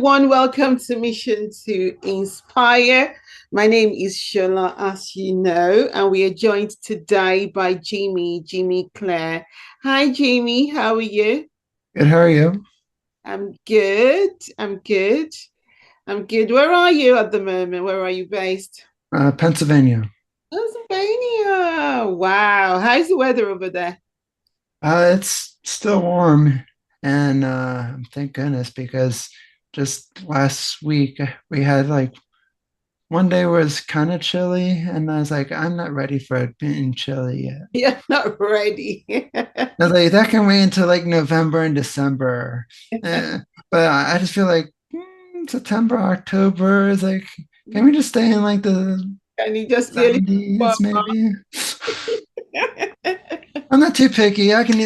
everyone. Welcome to Mission to Inspire. My name is Shola, as you know, and we are joined today by Jimmy Clare. Hi, Jimmy. How are you? Good, how are you? I'm good. I'm good. I'm good. Where are you at the moment? Where are you based? Pennsylvania. Pennsylvania. Wow. How's the weather over there? It's still warm, and thank goodness because just last week we had like one day was kind of chilly, and I was like, I'm not ready for it being chilly yet. You're not ready. I was like, that can wait until like November and December. Eh, but I just feel like September, October is like, can we just stay in like the And you just feel it. 70s maybe? I'm not too picky. I can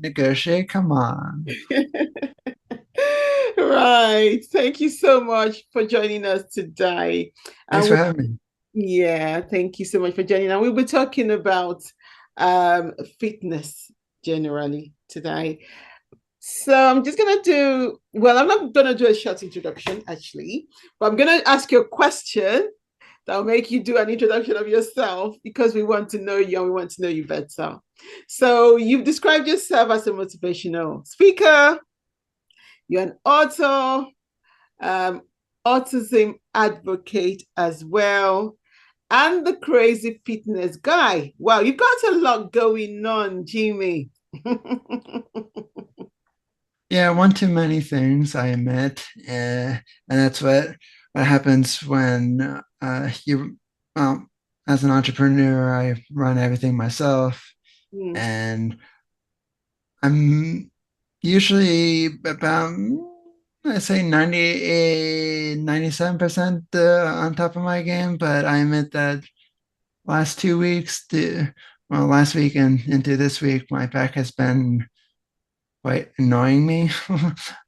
negotiate. Come on. Right. Thank you so much for joining us today. Thanks And for having me. yeah, thank you so much for joining. And we'll be talking about fitness generally today. So I'm just gonna do well, I'm not gonna do a short introduction actually, but I'm gonna ask you a question that'll make you do an introduction of yourself because we want to know you and we want to know you better. So you've described yourself as a motivational speaker, you're an author, um, autism advocate as well, and the crazy fitness guy. Wow, you've got a lot going on, Jimmy. Yeah, one too many things, I admit. And that's what happens when well, as an entrepreneur, I run everything myself. Mm. And I'm usually about, I say 98, 97% on top of my game, but I admit that last 2 weeks, well, last week and into this week, my back has been quite annoying me,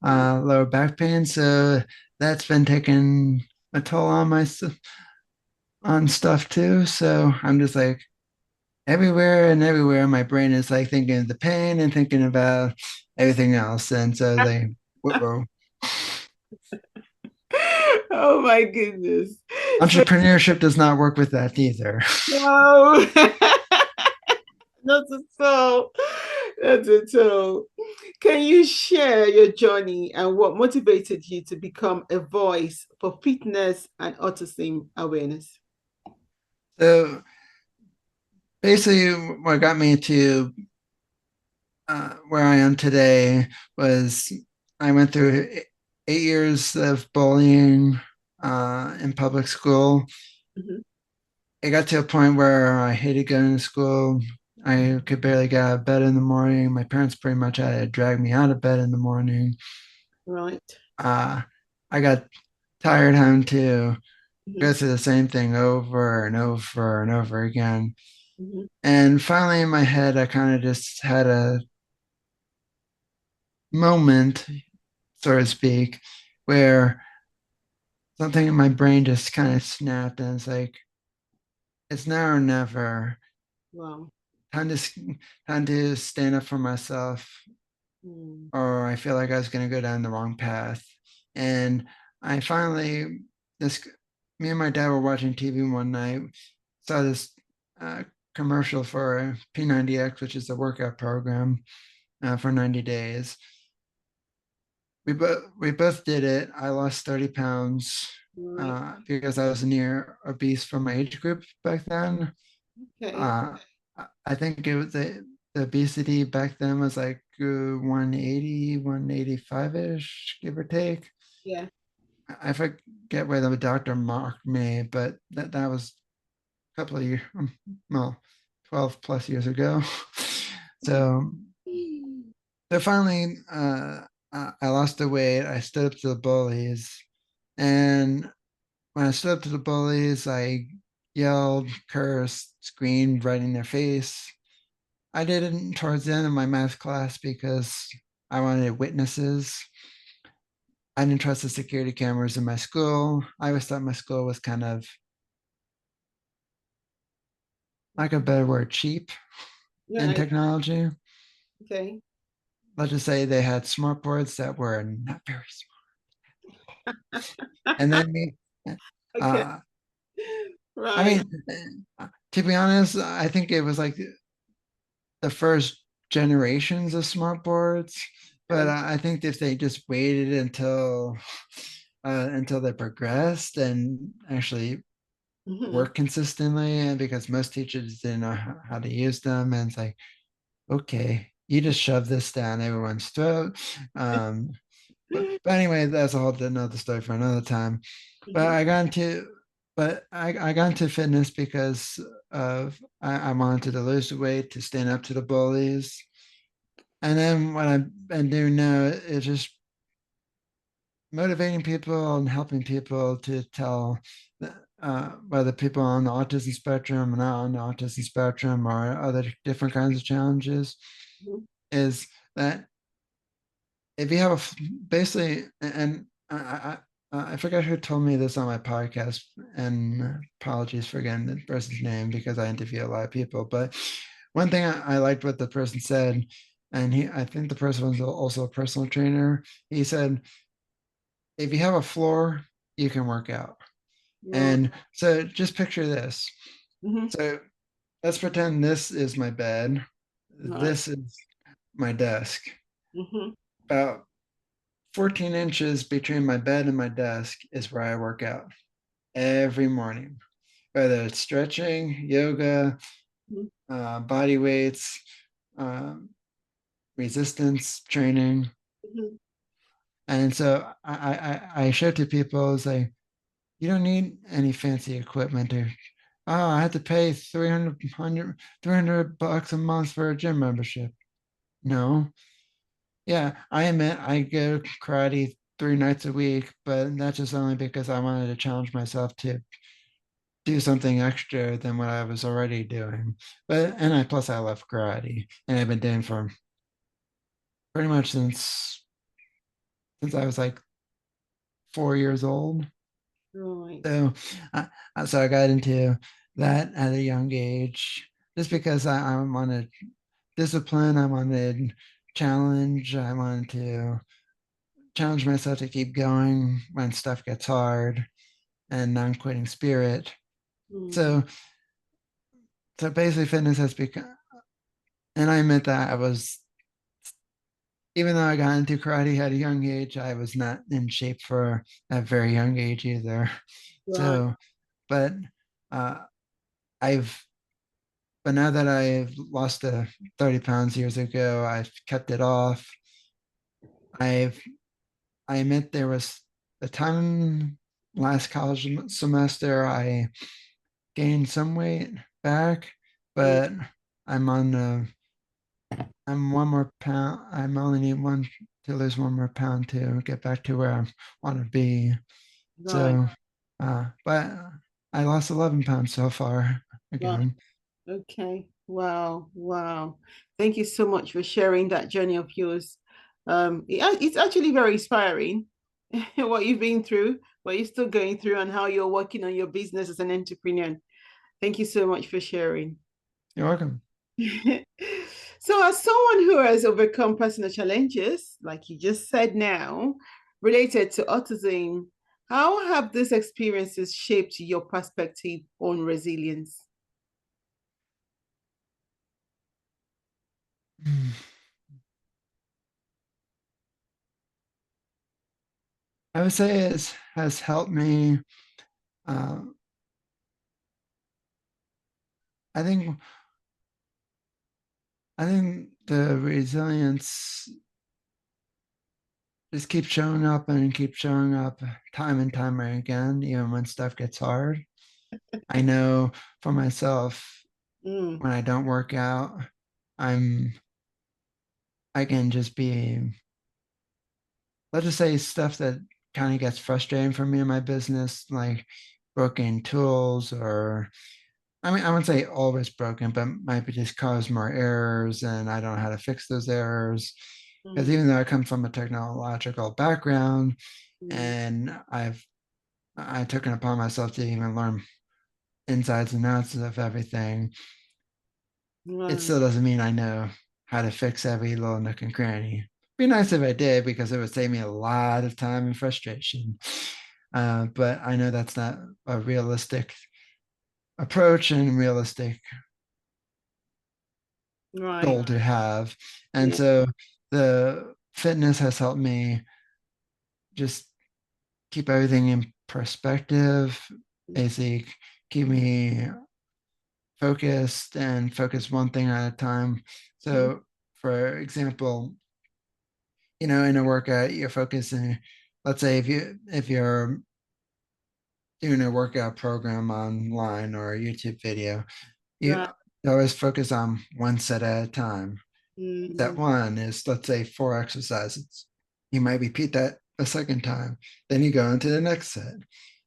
lower back pain. So that's been taking a toll on on stuff too. So I'm just like everywhere. My brain is like thinking of the pain and thinking about everything else. And so like, whoa. Oh my goodness. So Entrepreneurship does not work with that either. no, not at all. Not at all. Can you share your journey and what motivated you to become a voice for fitness and autism awareness? So basically, what got me to where I am today was I went through 8 years of bullying in public school. Mhm. It got to a point where I hated going to school. I could barely get out of bed in the morning. My parents pretty much had to drag me out of bed in the morning. Right. Uh, I got tired having to go Mhm. through the same thing over and over and over again. Mhm. And finally, in my head, I kind of just had a moment, so to speak, where something in my brain just kind of snapped and it's like, it's now or never. Wow. Time to time to stand up for myself, Mm. or I feel like I was going to go down the wrong path. And I finally, this, me and my dad were watching TV one night, saw this uh, commercial for P90X, which is a workout program for 90 days. We both did it. I lost 30 pounds Right. because I was near obese for my age group back then. Okay. Uh, I think it was the obesity back then was like 180, 185-ish, give or take. Yeah. I forget where the doctor marked me, but that was a couple of years, well, 12 plus years ago. So, so finally, I lost the weight. I stood up to the bullies. And when I stood up to the bullies, I yelled, cursed, screamed right in their face. I did it towards the end of my math class because I wanted witnesses. I didn't trust the security cameras in my school. I always thought my school was kind of, like a better word, cheap in Right. technology. Okay. Let's just say they had smart boards that were not very smart. And then me, Okay. uh, I Right. mean, to be honest, I think it was like the first generations of smart boards. But Okay. I think if they just waited until they progressed and actually Hmm. work consistently, and because most teachers didn't know how to use them, and it's like, okay, you just shove this down everyone's throat. Um, but anyway, that's a whole another story for another time. But Hmm. I got into I got into fitness because of I wanted to lose the weight to stand up to the bullies. And then what I've been doing now is just motivating people and helping people to tell whether people on the autism spectrum or not on the autism spectrum or other different kinds of challenges is that if you have basically, and I forget who told me this on my podcast, and apologies for getting the person's name because I interview a lot of people. But one thing I liked what the person said, and I think the person was also a personal trainer. He said, if you have a floor, you can work out. Right. And so just picture this. Hmm. So let's pretend this is my bed. Right. This is my desk. Hmm. About 14 inches between my bed and my desk is where I work out every morning, whether it's stretching, yoga, body weights, um, resistance training. Hmm. And so I show to people is like, you don't need any fancy equipment or, oh, I had to pay 300 bucks a month for a gym membership. No. Yeah, I admit I go karate 3 nights a week, but that's just only because I wanted to challenge myself to do something extra than what I was already doing. But and I plus I love karate, and I've been doing for pretty much since I was like 4 years old. Right. So, so I got into that at a young age, just because I wanted discipline, I wanted challenge, I wanted to challenge myself to keep going when stuff gets hard and non-quitting spirit. Mm. So, so basically, fitness has become, and I admit that I was, even though I got into karate at a young age, I was not in shape for a very young age either. Right. So, but uh, I've, but now that I've lost 30 pounds years ago, I've kept it off. I've, I admit there was a time last college semester I gained some weight back, Mm. but I'm on, I'm 1 more pound. I'm only need one to lose 1 more pound to get back to where I want to be. Right. So, but I lost 11 pounds so far Right. again. Okay. Wow. Wow. Thank you so much for sharing that journey of yours. It's actually very inspiring what you've been through, what you're still going through, and how you're working on your business as an entrepreneur. Thank you so much for sharing. You're welcome. So, as someone who has overcome personal challenges, like you just said now, related to autism, how have these experiences shaped your perspective on resilience? I would say it has helped me. Uh, I think I think the resilience just keeps showing up and keeps showing up time and time again, even when stuff gets hard. I know for myself Mm. when I don't work out, I'm I can just be, let's just say, stuff that kind of gets frustrating for me in my business, like broken tools, or I mean I wouldn't say always broken, but might be just cause more errors and I don't know how to fix those errors. Because Mm. even though I come from a technological background Mm. and I took it upon myself to even learn insides and outs of everything, it Right. still doesn't mean I know how to fix every little nook and cranny. be nice if I did because it would save me a lot of time and frustration. But I know that's not a realistic approach and realistic Right. goal to have. And Yeah. so the fitness has helped me just keep everything in perspective, basically keep me focused and focus one thing at a time. Mhm. So for example, in a workout, you're focusing, let's say if you're doing a workout program online or a YouTube video, you Right. always focus on one set at a time. Set Mhm. one is, let's say, 4 exercises. You might repeat that a second time. Then you go into the next set.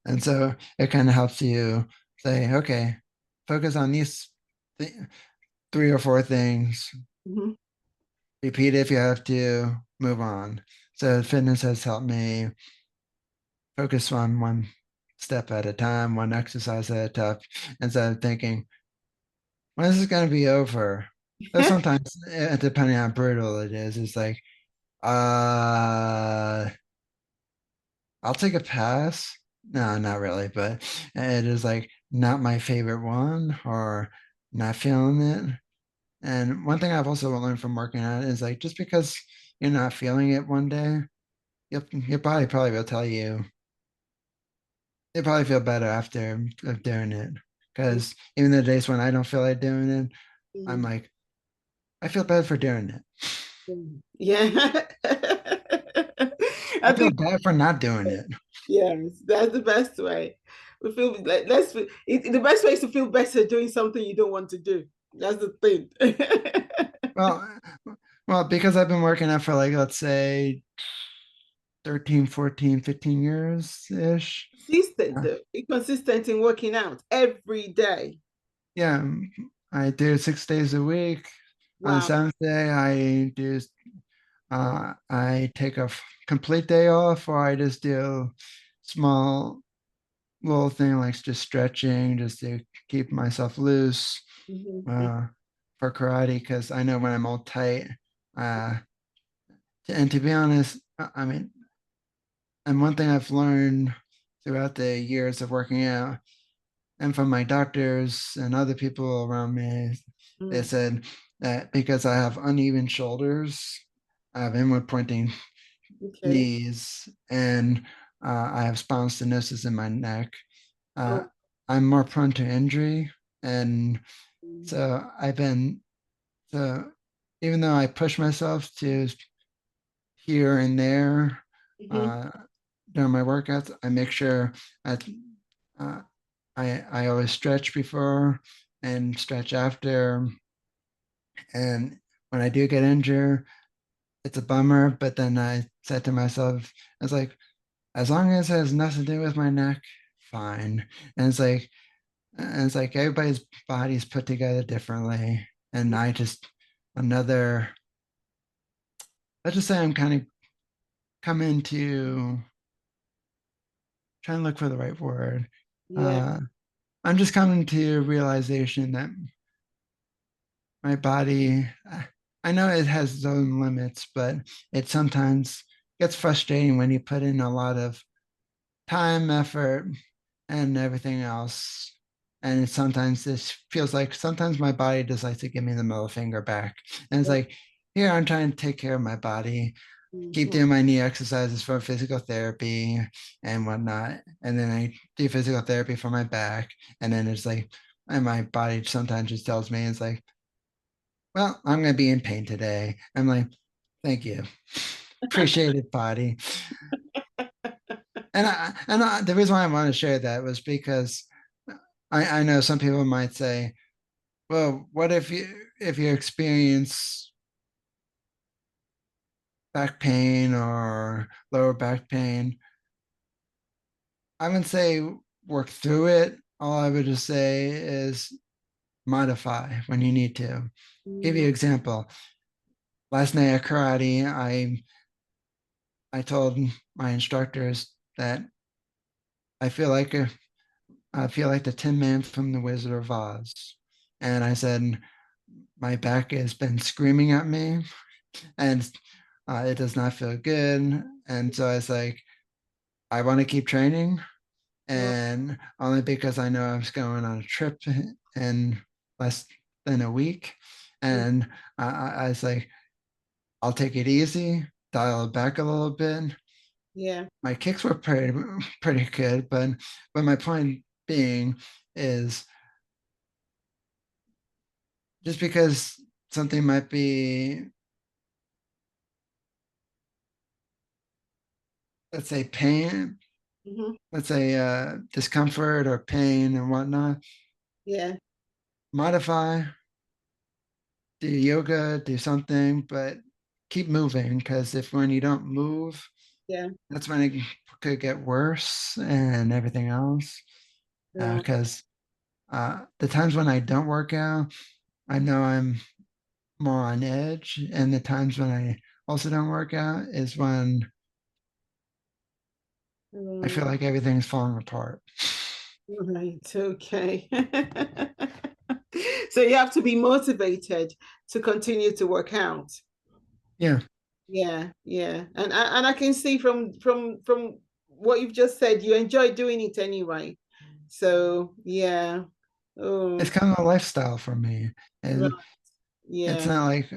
And so it kind of helps you say, okay, focus on these 3 or 4 things. Mhm. Repeat if you have to, move on. So fitness has helped me focus on one step at a time, one exercise at a time, instead of thinking, when is this going to be over? Though sometimes, depending on how brutal it is, it's like, uh, I'll take a pass. No, not really, but it is like not my favorite one or not feeling it. And one thing I've also learned from working out is like just because you're not feeling it one day, your body probably will tell you you probably feel better after of doing it. Because even the days when I don't feel like doing it, I'm Mhm. like, I feel bad for doing it. Yeah. I I feel think bad for not doing it. yes, that's the best way. We feel like the best way is to feel better doing something you don't want to do. That's the thing. Well, well, because I've been working out for like, let's say 13, 14, 15 years ish. Consistent though. Be consistent in working out every day. Yeah, I do 6 days a week. On the Wow. seventh day, I take a complete day off, or I just do small little thing like just stretching, just to keep myself loose Mhm. uh, for karate. Because I know when I'm all tight, uh, and to be honest, I mean, and one thing I've learned throughout the years of working out and from my doctors and other people around me, they Mm. said that because I have uneven shoulders, I have inward pointing Okay. knees, and I have spinal stenosis in my neck. Uh, Oh. I'm more prone to injury, and Mm. so so even though I push myself to here and there Mhm. uh, during my workouts, I make sure that uh, I always stretch before and stretch after. And when I do get injured, it's a bummer. But then I said to myself, it's like, as long as it has nothing to do with my neck, fine. And it's like everybody's body's put together differently. And I just another let's just say I'm kind of coming to trying to look for the right word. Yeah. Uh, I'm just coming to realization that my body, I know it has its own limits, but it sometimes gets frustrating when you put in a lot of time, effort, and everything else. And sometimes this feels like sometimes my body just likes to give me the middle finger back. And it's like, here I'm trying to take care of my body, keep Mhm. doing my knee exercises for physical therapy and whatnot. And then I do physical therapy for my back. And then it's like, and my body sometimes just tells me, it's like, well, I'm going to be in pain today. I'm like, thank you. Appreciate it, body. The reason why I want to share that was because I know some people might say, well, what if you experience back pain or lower back pain? I wouldn't say work through it. All I would just say is modify when you need to. Give you Mhm. an example. Last night at karate, I told my instructors that I feel like I feel like the Tin Man from the Wizard of Oz, and I said my back has been screaming at me, and It does not feel good. And so I was like, I want to keep training, Right. and only because I know I was going on a trip in less than a week. And I was like, I'll take it easy, dial it back a little bit. Yeah. My kicks were pretty good, but my point being is just because something might be, let's say, pain, Hmm. let's say discomfort or pain and whatnot, Yeah. modify, do yoga, do something, but keep moving, because if when you don't move, Yeah. that's when it could get worse and everything else. Right. Because the times when I don't work out, I know I'm more on edge, and the times when I also don't work out is when I Mm, feel like everything's falling apart. right. Okay. So you have to be motivated to continue to work out. Yeah, Yeah, yeah. And I can see from what you've just said, you enjoy doing it anyway. So yeah. it's Oh, kind of a lifestyle for me, right. and it's Yeah, not like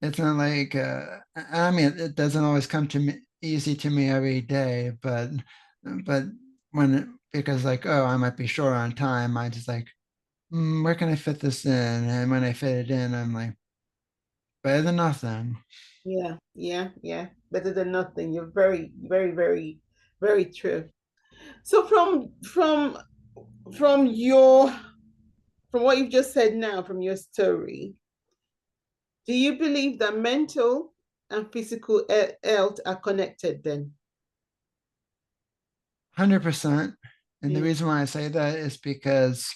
it's not like I mean, it doesn't always come to me easy to me every day, but because like, oh, I might be short on time, I just like, where can I fit this in? And when I fit it in, I'm like, better than nothing. yeah, yeah, yeah. Better than nothing. You're very, very, very, very true. So from your from what you've just said now, from your story, do you believe that mental and physical health are connected then? 100%. And the Yeah, reason why I say that is because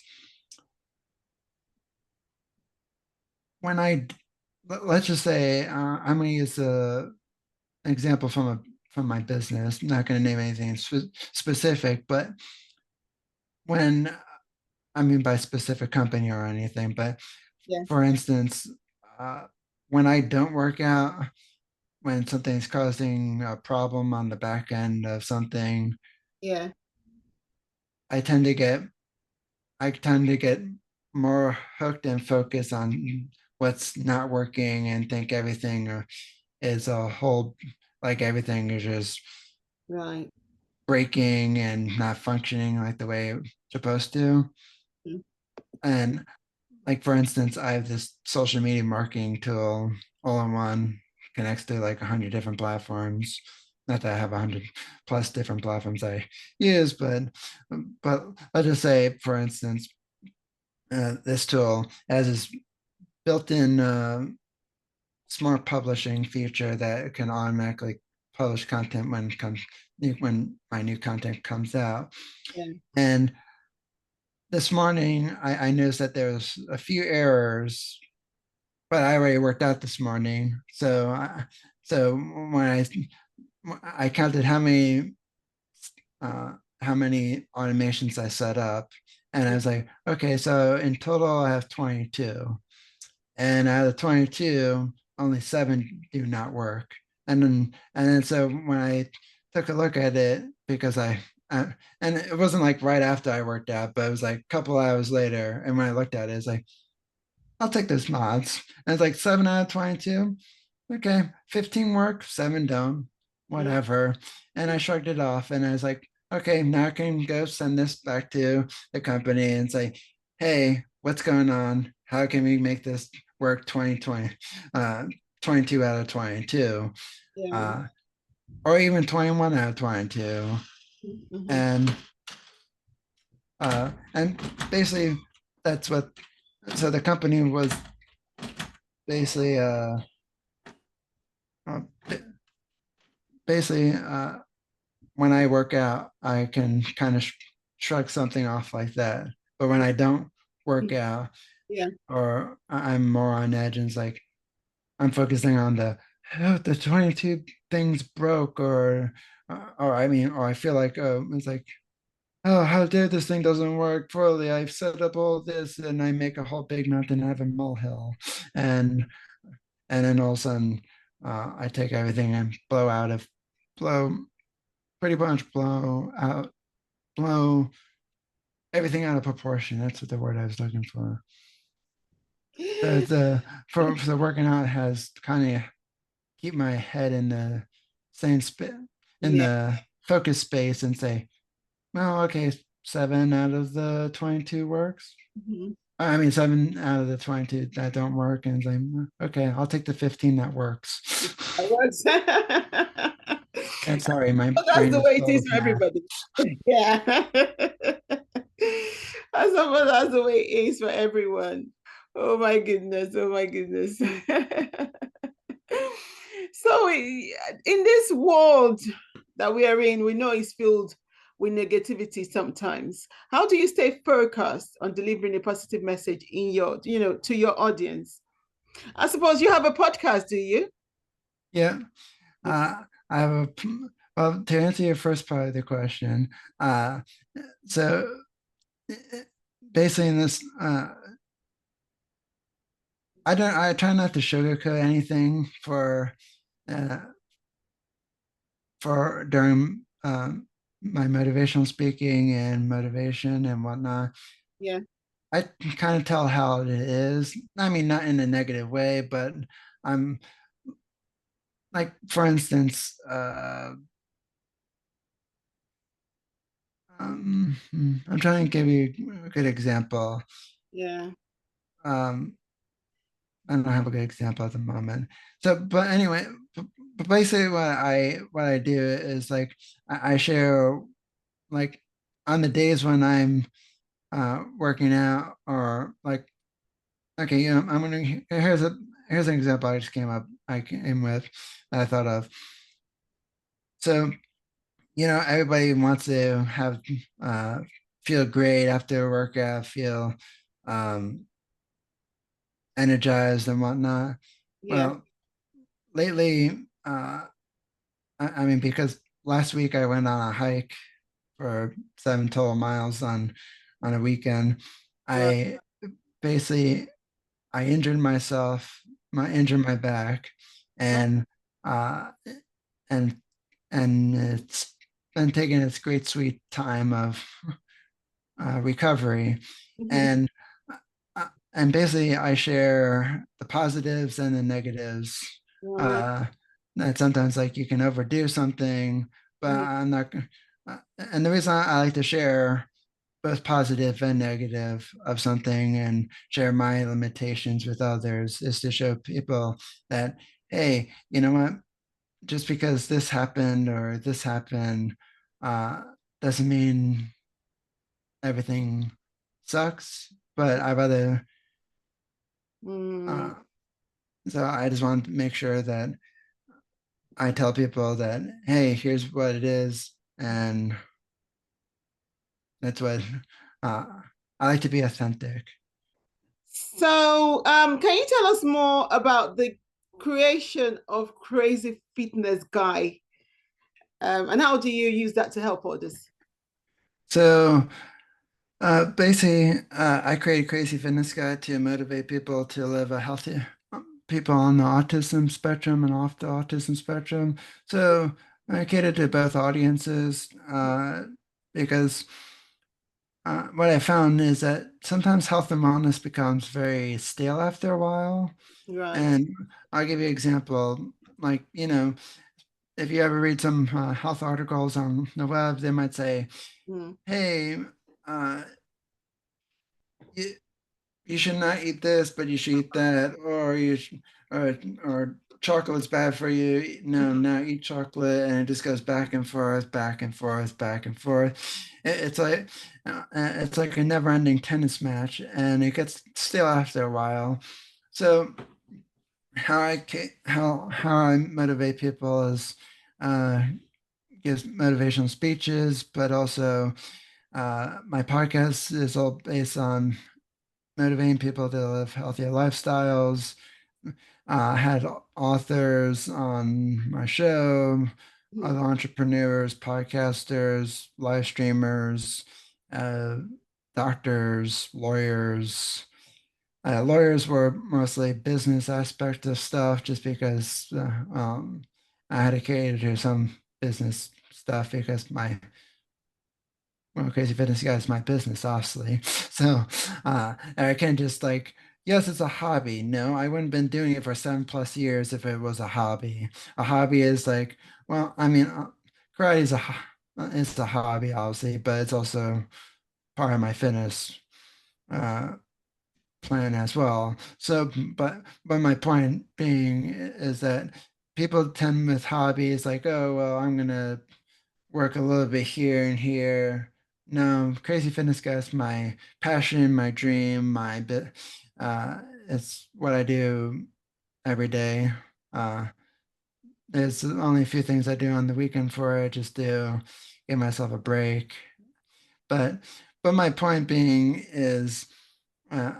when let's just say, I'm going to use an example from my business. I'm not going to name anything specific, but when I mean by specific company or anything, but yeah, for instance, uh, when I don't work out, when something's causing a problem on the back end of something, yeah, I tend to get I tend to get more hooked and focused on what's not working and think everything is a whole, like everything is just right. breaking and not functioning like the way it's supposed to. Mm, And like for instance, I have this social media marketing tool, all in one, connects to like 100 different platforms. Not that I have 100 plus different platforms I use, but let's just say, for instance, this tool has this built-in smart publishing feature that can automatically publish content when my new content comes out. yeah, And this morning, I noticed that there was a few errors, but I already worked out this morning. So when I counted uh, how many automations I set up, and I was like, okay, so in total I have 22, and out of 22, only 7 do not work. And then so when I took a look at it, because and it wasn't like right after I worked out, but it was like a couple hours later, and when I looked at it, it's like, I'll take those mods. And it's like 7 out of 22. Okay, 15 work, 7 don't, mm, whatever. And I shrugged it off, and I was like, okay, now I can go send this back to the company and say, hey, what's going on? How can we make this work 2020, 22 out of 22, yeah. uh, or even 21 out of 22? Mm-hmm. And and basically, that's what. So the company was basically uh, basically when I work out, I can kind of shrug something off like that. But when I don't work out, Yeah, or I'm more on edge, and it's like I'm focusing on oh, the 22 things broke, or I mean, or I feel like, oh, it's like, oh, how dare this thing doesn't work fully? I've set up all this, and I make a whole big mountain out of a molehill, and and then all of a sudden, I take everything and blow pretty much blow everything out of proportion. That's what the word I was looking for. So the for the working out has kind of keep my head in the same in Yeah. the focus space and say, well, okay, 7 out of the 22 works. Mhm. I mean, 7 out of the 22 that don't work, and it's like, okay, I'll take the 15 that works. That works. And sorry, my That's brain the is way it full is of for math. everybody. Yeah. I suppose that's the way it is for everyone. Oh my goodness. Oh my goodness. So in this world that we are in, we know it's filled with negativity sometimes. How do you stay focused on delivering a positive message in your, to your audience? I suppose you have a podcast, do you? Yeah, I have a well to answer your first part of the question. Uh, so basically, in this, I don't. I try not to sugarcoat anything uh, for during my motivational speaking and motivation and whatnot. Yeah. I can kind of tell how it is. I mean, not in a negative way, but I'm like, for instance, I'm trying to give you a good example. Yeah. Um, I don't have a good example at the moment. So, but anyway, but basically, what I do is like I share like on the days when I'm working out or like okay, I'm gonna here's an example I came with that I thought of. So everybody wants to have uh, feel great after a workout, feel um, energized and whatnot. Yeah. Well, lately, I mean, because last week I went on a hike for 7 total miles on a weekend. Right. I basically I injured myself, injured my back, Right. and uh, and it's been taking its great sweet time of recovery, Mhm. and and basically I share the positives and the negatives. Right. Uh, that sometimes like you can overdo something, but Mhm. I'm not. And the reason I like to share both positive and negative of something and share my limitations with others is to show people that, hey, you know what, just because this happened or this happened uh, doesn't mean everything sucks, but I rather Mm. uh, so I just want to make sure that I tell people that, hey, here's what it is, and that's what uh, I like to be authentic. So, can you tell us more about the creation of Crazy Fitness Guy? And how do you use that to help others? So basically, I created Crazy Fitness Guide to motivate people to live a healthy, people on the autism spectrum and off the autism spectrum. So I cater to both audiences because what I found is that sometimes health and wellness becomes very stale after a while. Right. And I'll give you an example. Like, if you ever read some health articles on the web, they might say, Mm. hey, uh, you, you should not eat this, but you should eat that, or or chocolate's bad for you. No, now eat chocolate, and it just goes back and forth, back and forth, back and forth. It's like a never-ending tennis match, and it gets stale after a while. So how I motivate people is uh, gives motivational speeches, but also my podcast is all based on motivating people to live healthier lifestyles. I had authors on my show, Mhm. other entrepreneurs, podcasters, live streamers, uh, doctors, lawyers, Lawyers were mostly business aspect of stuff, just because I had to cater to some business stuff because my Crazy Fitness Guy is my business, obviously. So I can't just like, yes, it's a hobby. No, I wouldn't have been doing it for 7+ years if it was a hobby. A hobby is like, well, I mean, karate is it's a hobby, obviously, but it's also part of my fitness uh, plan as well. So, but my point being is that people tend with hobbies like, oh, well, I'm gonna work a little bit here and here. No, Crazy Fitness Guy is my passion, my dream, my bit. It's what I do every day. Uh, there's only a few things I do on the weekend for it, just to give myself a break. But my point being is, uh,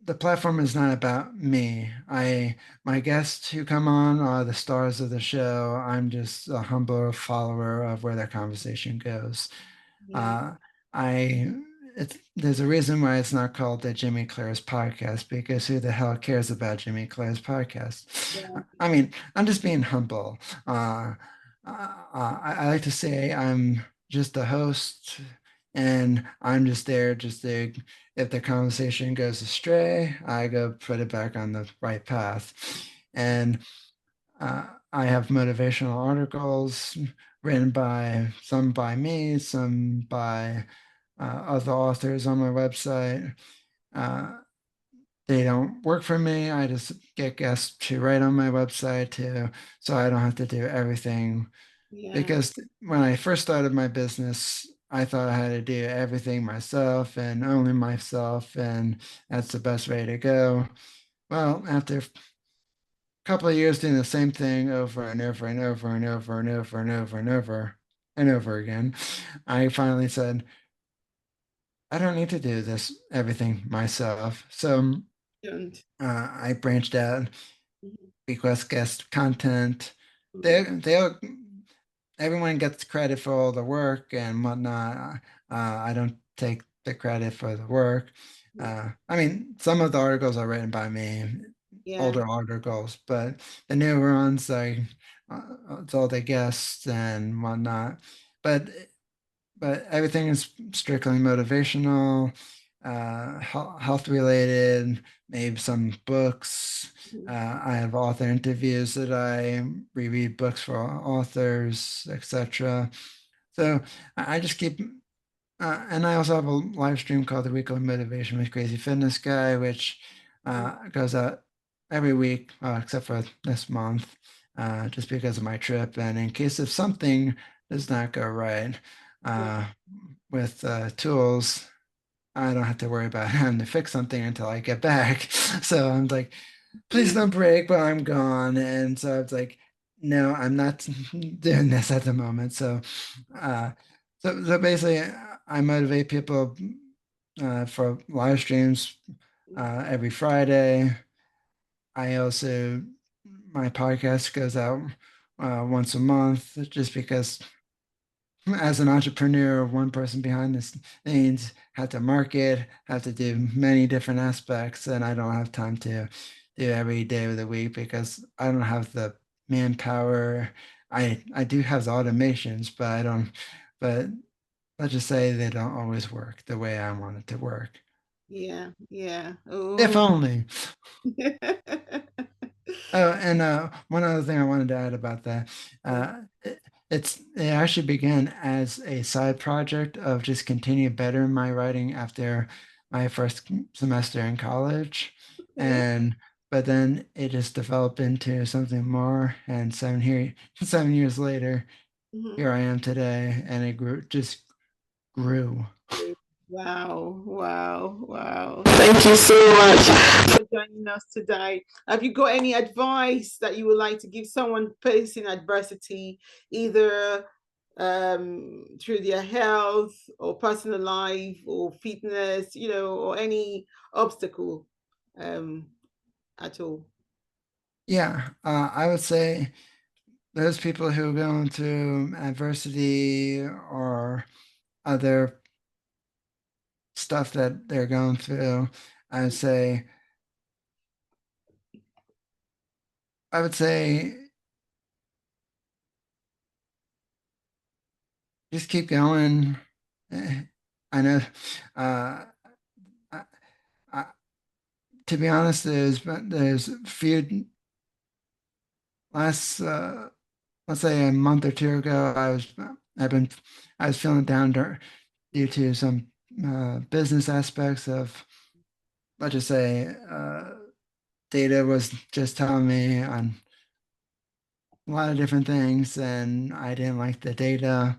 the platform is not about me. My guests who come on are the stars of the show. I'm just a humble follower of where their conversation goes. Yeah, Uh, I there's a reason why it's not called the Jimmy Clare's podcast, because who the hell cares about Jimmy Clare's podcast? yeah, I mean, I'm just being humble. I like to say I'm just a host, and I'm just there just to, if the conversation goes astray, I go put it back on the right path. And I have motivational articles written by some by me, some by other authors on my website. Uh, they don't work for me. I just get guests to write on my website too, so I don't have to do everything. yeah, Because when I first started my business, I thought I had to do everything myself and only myself, and that's the best way to go. Well, after a couple of years doing the same thing over and over and over and over and over and over and over and over again, I finally said, I don't need to do this everything myself. So don't. I branched out, Mhm, request guest content. mhm. They everyone gets credit for all the work and whatnot. I don't take the credit for the work. I mean, some of the articles are written by me, Yeah, older articles, but the newer ones, it's all the guests and whatnot. But everything is strictly motivational, health related, maybe some books. mhm, I have author interviews that I reread books for authors, etc. So I just keep, and I also have a live stream called the Weekly Motivation with Crazy Fitness Guy, which mhm. goes out every week, except for this month, just because of my trip. And in case if something does not go right Yeah, uh, with tools, I don't have to worry about having to fix something until I get back. So I'm like, please don't break while I'm gone. And so it's like, no, I'm not doing this at the moment. So, uh, so basically, I motivate people for live streams every Friday. I also, my podcast goes out once a month, just because as an entrepreneur, one person behind the scenes, have to market, have to do many different aspects, and I don't have time to do every day of the week because I don't have the manpower. I do have the automations, but I don't. But let's just say they don't always work the way I want it to work. yeah, yeah. If Oh, only. Oh, and one other thing I wanted to add about that, it actually began as a side project of just continue better my writing after my first semester in college, okay. and but then it just developed into something more. And 7 years later, Mhm. here I am today, and it grew. Wow, wow, wow. Thank you so much for joining us today. Have you got any advice that you would like to give someone facing adversity, either through their health or personal life or fitness, or any obstacle um, at all? Yeah, I would say those people who are going through adversity or other stuff that they're going through, I would say I would say just keep going. I know. Uh, I, I, to be honest, there's few last let's say a month or two ago. I've been I was feeling down due to some business aspects of, let's just say, data was just telling me on a lot of different things, and I didn't like the data,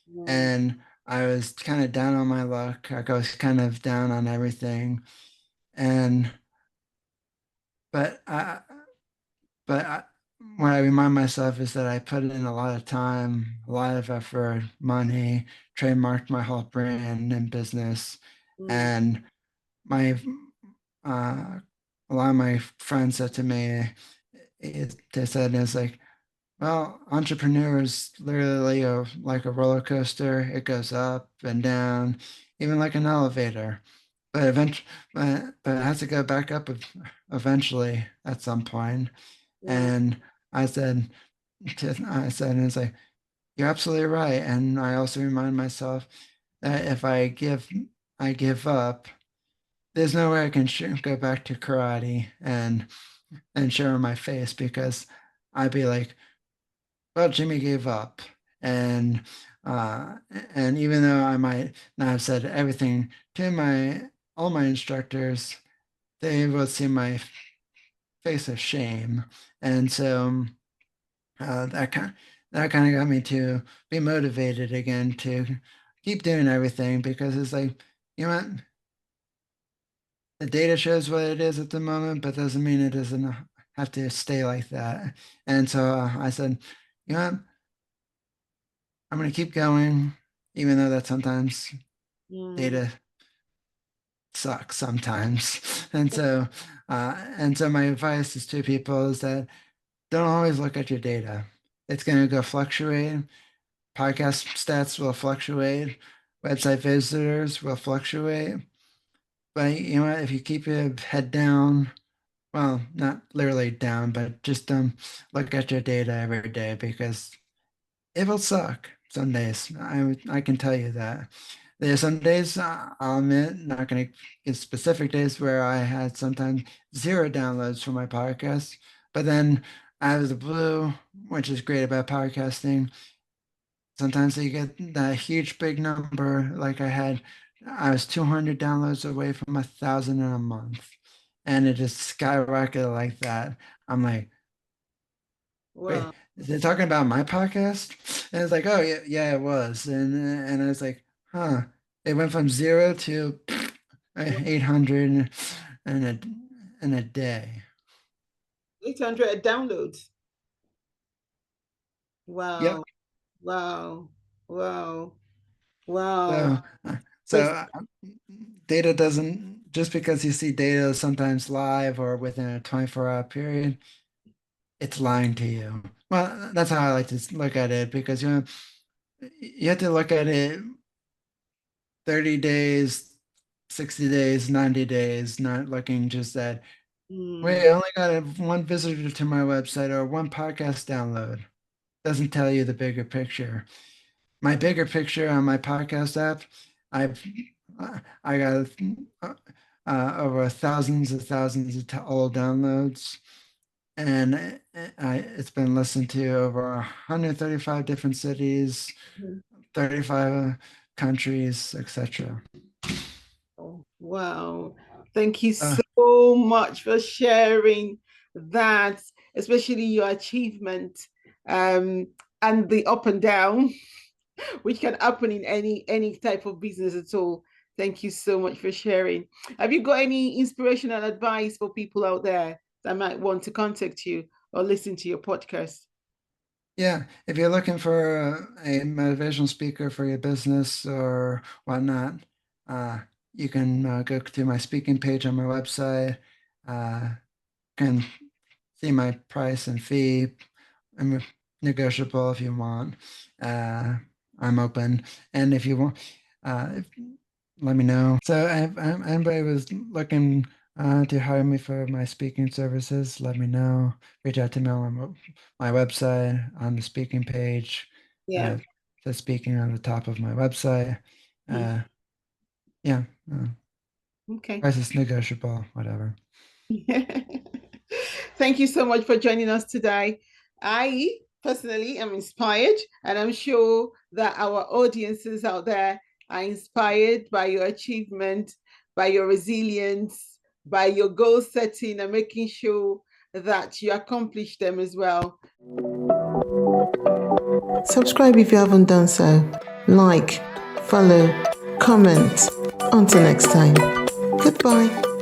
Yeah. and I was kind of down on my luck. I was kind of down on everything, and but I but I, what I remind myself is that I put in a lot of time, a lot of effort, money, trademarked my whole brand and business, Mm, and my uh, a lot of my friends said to me, they said it's like, well, entrepreneur is literally like a roller coaster. It goes up and down, even like an elevator. But eventually, but it has to go back up eventually at some point. yeah. And I said, I said, and it's like, you're absolutely right. And I also remind myself that if I give up, there's no way I can go back to karate and show my face, because I'd be like, well, Jimmy gave up, and uh, and even though I might not have said everything to my all my instructors, they would see my face of shame, and so that kind of got me to be motivated again to keep doing everything, because it's like, you know what, the data shows what it is at the moment, but doesn't mean it doesn't have to stay like that. And so I said, you know what, I'm going to keep going, even though that sometimes Mm, data sucks sometimes. And so my advice is to people is that don't always look at your data. It's going to go fluctuate. Podcast stats will fluctuate. Website visitors will fluctuate. But you know what? If you keep your head down, well, not literally down, but just look at your data every day, because it will suck some days. I can tell you that. There's some days, I'll admit, not going to give specific days, where I had sometimes zero downloads for my podcast. But then out of the blue, which is great about podcasting, sometimes you get that huge big number. Like I was 200 downloads away from 1,000 in a month, and it just skyrocketed like that. I'm like, wait, wow. they're talking about my podcast? And it's like, oh yeah, yeah, it was. And I was like, huh. It went from zero to 800 in a day. 800 downloads. Yep. Wow. Wow. Wow. Wow. So so Wait, data doesn't, just because you see data sometimes live or within a 24-hour period, it's lying to you. Well, that's how I like to look at it, because you have to look at it 30 days, 60 days, 90 days, not looking just at, mm, wait, I only got one visitor to my website or one podcast download. Doesn't tell you the bigger picture. My bigger picture on my podcast app, I've I got over thousands of old downloads, and it's been listened to over 135 different cities, mm. 35 countries, etc. Oh, wow. Thank you Uh, so much for sharing that, especially your achievement, um, and the up and down, which can happen in any type of business at all. Thank you so much for sharing. Have you got any inspirational advice for people out there that might want to contact you or listen to your podcast? yeah, if you're looking for a motivational speaker for your business or whatnot, uh, you can go to my speaking page on my website. Can see my price and fee. I'm negotiable if you want. Uh, I'm open, and if you want, if, let me know. So, if anybody was looking To hire me for my speaking services, let me know. Reach out to me on my website, on the speaking page. Yeah. The speaking on the top of my website. Yeah. Okay. Price is negotiable, whatever. Thank you so much for joining us today. I personally am inspired, and I'm sure that our audiences out there are inspired by your achievement, by your resilience, by your goal setting, and making sure that you accomplish them as well. Subscribe if you haven't done so. Like, follow, comment. Until next time. Goodbye.